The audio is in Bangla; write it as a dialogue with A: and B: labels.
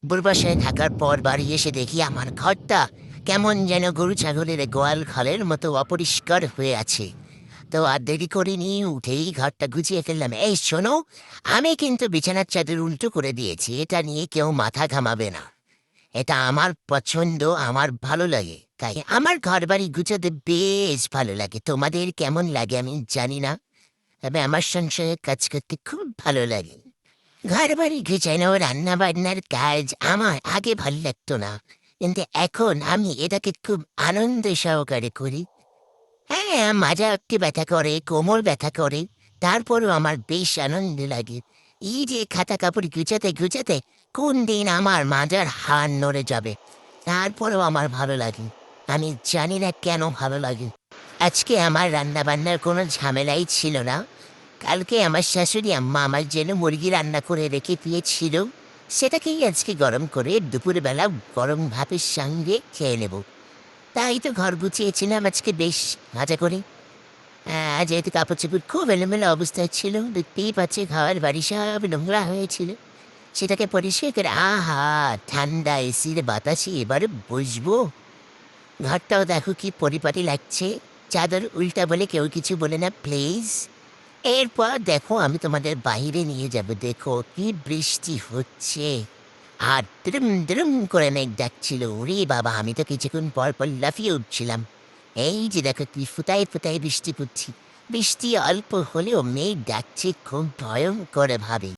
A: বুড়বাসায় থাকার পর বাড়ি এসে দেখি আমার ঘরটা কেমন যেন গরু ছাগলের গোয়াল ঘরের মতো অপরিষ্কার হয়ে আছে। তো আর দেরি করিনি, উঠেই ঘরটা গুছিয়ে ফেললাম। এই শোনো, আমি কিন্তু বিছানার চাদর উল্টো করে দিয়েছি, এটা নিয়ে কেউ মাথা ঘামাবে না। এটা আমার পছন্দ, আমার ভালো লাগে, তাই আমার ঘর বাড়ি গুছাতে বেশ ভালো লাগে। তোমাদের কেমন লাগে আমি জানি না, তবে আমার সংসারে কাজ করতে খুব ভালো লাগে। ঘর বাড়ি গুছানো, রান্না বান্নার কাজ আমার আগে ভালো লাগতো না, কিন্তু এখন আমি এটাকে খুব আনন্দ সহকারে করি। হ্যাঁ, মাজা একটু ব্যথা করে, কোমর ব্যথা করে, তারপরেও আমার বেশ আনন্দ লাগে। এই যে খাতা কাপড় গুছাতে গুছাতে কোন দিন আমার মাজার হাড় নড়ে যাবে, তারপরেও আমার ভালো লাগে। আমি জানি না কেন ভালো লাগে। আজকে আমার রান্না বান্নার কোনো ঝামেলাই ছিল না। কালকে আমার শাশুড়ি আম্মা আমার জন্য মুরগি রান্না করে রেখে দিয়েছিল, সেটাকেই আজকে গরম করে দুপুরবেলা গরম ভাতের সঙ্গে খেয়ে নেব। তাই তো ঘর গুছিয়েছিলাম আজকে বেশ মজা করে। যেহেতু কাপড় চোপড় খুব এলোমেলো অবস্থায় ছিল, দেখতেই পাচ্ছে ঘর বাড়ি সব নোংরা হয়েছিল, সেটাকে পরিষ্কার করে আহা, ঠান্ডা এসির বাতাসে এবারে বসবো। ঘরটাও দেখো কি পরিপাটি লাগছে। চাদর উল্টা বলে কেউ কিছু বলে না প্লিজ। এরপর দেখো আমি তোমাদের বাইরে নিয়ে যাব, দেখো কি বৃষ্টি হচ্ছে, আর দ্রুম দ্রুম করে মেঘ ডাকছিল। ওরে বাবা, আমি তো কিছুক্ষণ পর পর লাফিয়ে উঠছিলাম। এই যে দেখো কি ফুটায় ফুটায় বৃষ্টি পড়ছি। বৃষ্টি অল্প হলেও মেঘ ডাকছে খুব ভয়ঙ্কর ভাবে।